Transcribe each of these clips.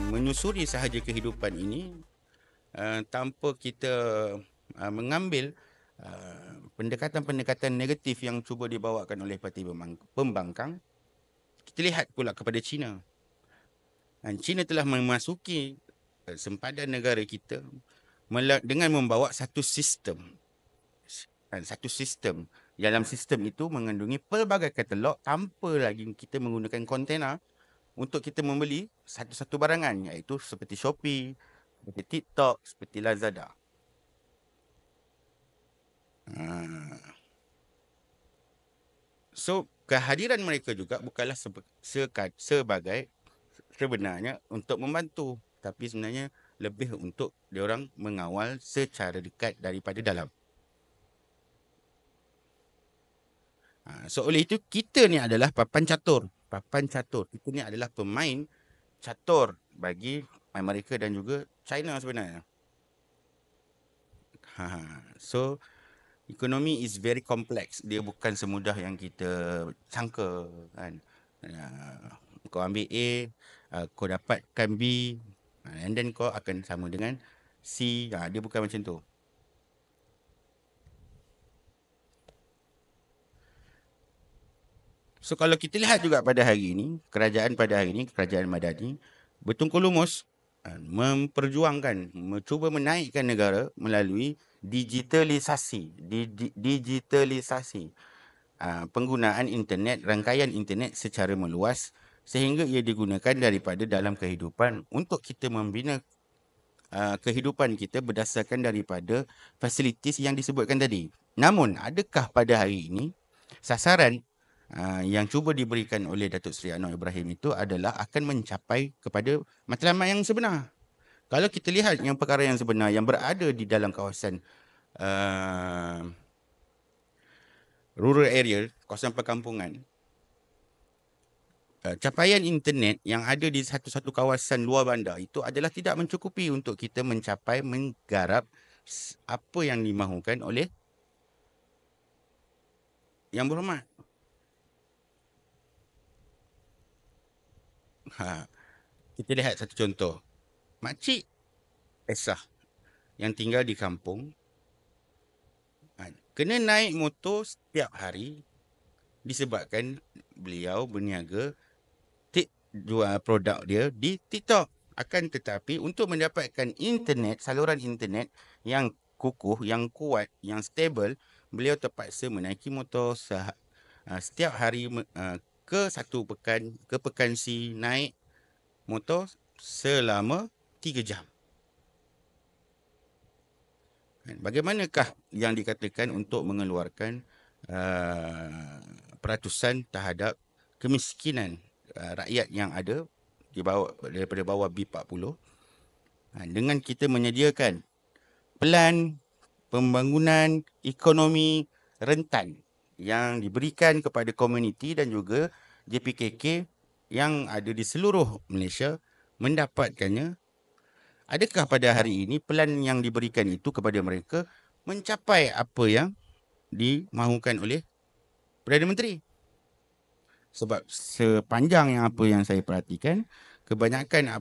menyusuri sahaja kehidupan ini tanpa kita mengambil pendekatan-pendekatan negatif yang cuba dibawakan oleh parti pembangkang. Kita lihat pula kepada China. China telah memasuki sempadan negara kita dengan membawa satu sistem. Satu sistem. Dalam sistem itu mengandungi pelbagai katalog tanpa lagi kita menggunakan kontena untuk kita membeli satu-satu barangan, iaitu seperti Shopee, seperti TikTok, seperti Lazada. So, kehadiran mereka juga bukanlah sebagai sebenarnya untuk membantu, tapi sebenarnya lebih untuk diorang mengawal secara dekat daripada dalam. So, oleh itu kita ni adalah papan catur. Papan catur. Kita ni adalah pemain catur bagi Amerika dan juga China sebenarnya. So, ekonomi is very complex. Dia bukan semudah yang kita sangka kan. Kau ambil A, kau dapatkan B, and then kau akan sama dengan C. Dia bukan macam tu. So kalau kita lihat juga pada hari ini, kerajaan pada hari ini, kerajaan Madani bertungkul lumus memperjuangkan, mencuba menaikkan negara melalui digitalisasi, digitalisasi penggunaan internet, rangkaian internet secara meluas sehingga ia digunakan daripada dalam kehidupan untuk kita membina kehidupan kita berdasarkan daripada fasilitis yang disebutkan tadi. Namun, adakah pada hari ini sasaran yang cuba diberikan oleh Datuk Seri Anwar Ibrahim itu adalah akan mencapai kepada matlamat yang sebenar? Kalau kita lihat yang perkara yang sebenar yang berada di dalam kawasan rural area, kawasan perkampungan, capaian internet yang ada di satu-satu kawasan luar bandar itu adalah tidak mencukupi untuk kita mencapai menggarap apa yang dimahukan oleh Yang Berhormat. Kita lihat satu contoh. Makcik Esah yang tinggal di kampung kena naik motor setiap hari disebabkan beliau berniaga jual produk dia di TikTok. Akan tetapi untuk mendapatkan internet, saluran internet yang kukuh, yang kuat, yang stable, beliau terpaksa menaiki motor setiap hari ke pekan C, naik motor selama 3 jam. Bagaimanakah yang dikatakan untuk mengeluarkan peratusan terhadap kemiskinan rakyat yang ada di bawah, daripada bawah B40 dengan kita menyediakan pelan pembangunan ekonomi rentan yang diberikan kepada komuniti dan juga JPKK yang ada di seluruh Malaysia mendapatkannya. Adakah pada hari ini pelan yang diberikan itu kepada mereka mencapai apa yang dimahukan oleh Perdana Menteri? Sebab sepanjang apa yang saya perhatikan, kebanyakan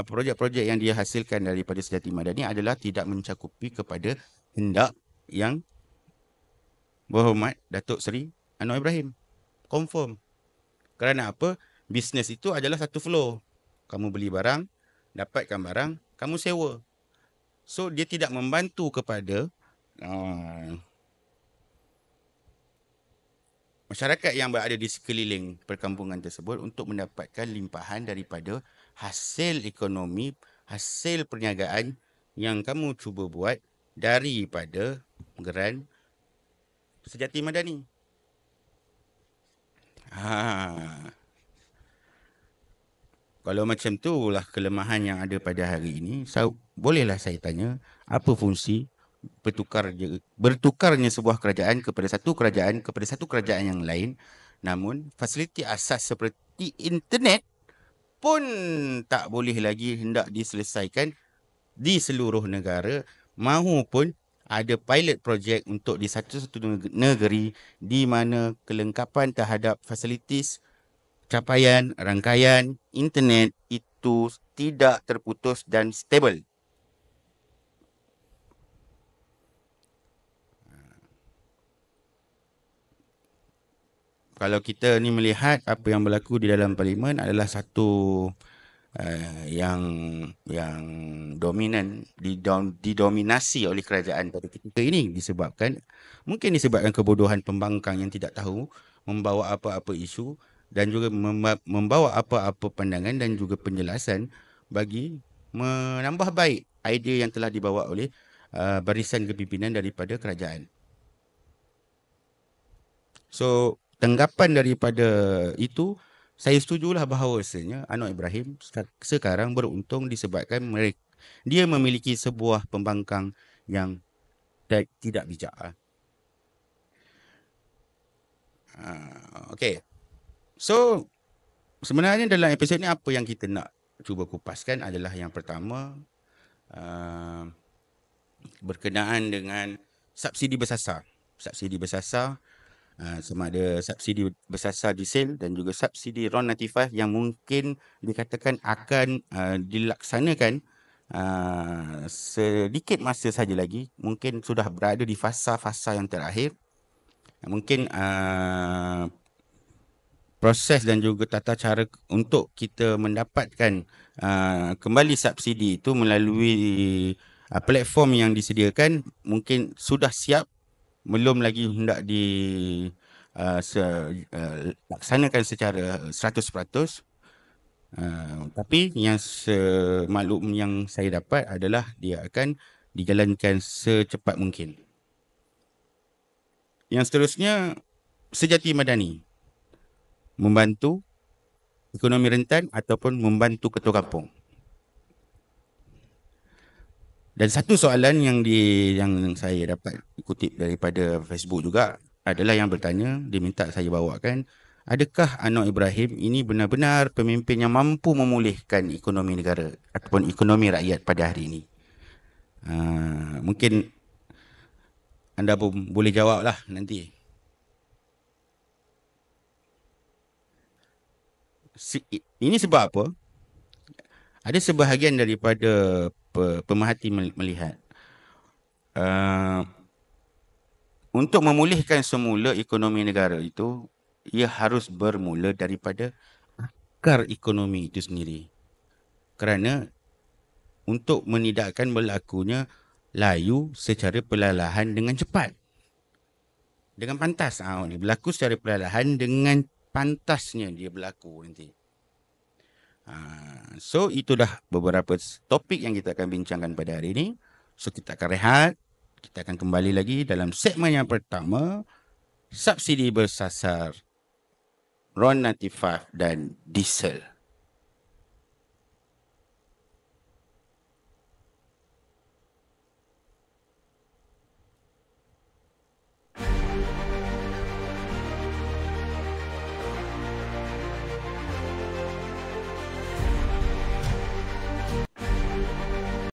projek-projek yang dia hasilkan daripada Sejati Madani adalah tidak mencakupi kepada hendak yang Berhormat Datuk Seri Anwar Ibrahim. Confirm. Kerana apa? Bisnes itu adalah satu flow. Kamu beli barang, dapatkan barang, kamu sewa. So dia tidak membantu kepada masyarakat yang berada di sekeliling perkampungan tersebut untuk mendapatkan limpahan daripada hasil ekonomi, hasil perniagaan yang kamu cuba buat daripada geran Sejati Madani. Kalau macam itulah kelemahan yang ada pada hari ini, bolehlah saya tanya, apa fungsi bertukarnya sebuah kerajaan kepada satu kerajaan yang lain, namun fasiliti asas seperti internet pun tak boleh lagi hendak diselesaikan di seluruh negara, mahupun ada pilot project untuk di satu-satu negeri di mana kelengkapan terhadap fasilitis capaian rangkaian internet itu tidak terputus dan stabil. Kalau kita ni melihat apa yang berlaku di dalam parlimen adalah satu yang dominan didominasi oleh kerajaan pada ketika ini mungkin disebabkan kebodohan pembangkang yang tidak tahu membawa apa-apa isu dan juga membawa apa-apa pandangan dan juga penjelasan bagi menambah baik idea yang telah dibawa oleh barisan kepimpinan daripada kerajaan. So, tanggapan daripada itu, saya setujulah bahawasanya Anwar Ibrahim sekarang beruntung disebabkan dia memiliki sebuah pembangkang yang tidak bijak. Okay. So, sebenarnya dalam episod ni apa yang kita nak cuba kupaskan adalah yang pertama, berkenaan dengan subsidi bersasar. Subsidi bersasar sama ada subsidi bersasar diesel dan juga subsidi RON95 yang mungkin dikatakan akan dilaksanakan sedikit masa saja lagi, mungkin sudah berada di fasa-fasa yang terakhir. Mungkin proses dan juga tata cara untuk kita mendapatkan kembali subsidi itu melalui platform yang disediakan mungkin sudah siap, belum lagi hendak dilaksanakan secara 100%. Tapi yang semaklum yang saya dapat adalah dia akan dijalankan secepat mungkin. Yang seterusnya, sejati madani. Membantu ekonomi rentan ataupun membantu ketua kampung. Dan satu soalan yang saya dapat kutip daripada Facebook juga adalah yang bertanya, dia minta saya bawakan, adakah Anwar Ibrahim ini benar-benar pemimpin yang mampu memulihkan ekonomi negara ataupun ekonomi rakyat pada hari ini? Mungkin anda pun boleh jawablah nanti. Ini sebab apa? Ada sebahagian daripada pemerhati melihat untuk memulihkan semula ekonomi negara itu, ia harus bermula daripada akar ekonomi itu sendiri. Kerana untuk menidakkan berlakunya layu secara perlahan dengan cepat, dengan pantas. Berlaku secara perlahan dengan pantasnya dia berlaku nanti. So itu dah beberapa topik yang kita akan bincangkan pada hari ini. So kita akan rehat. Kita akan kembali lagi dalam segmen yang pertama, subsidi bersasar RON95 dan diesel.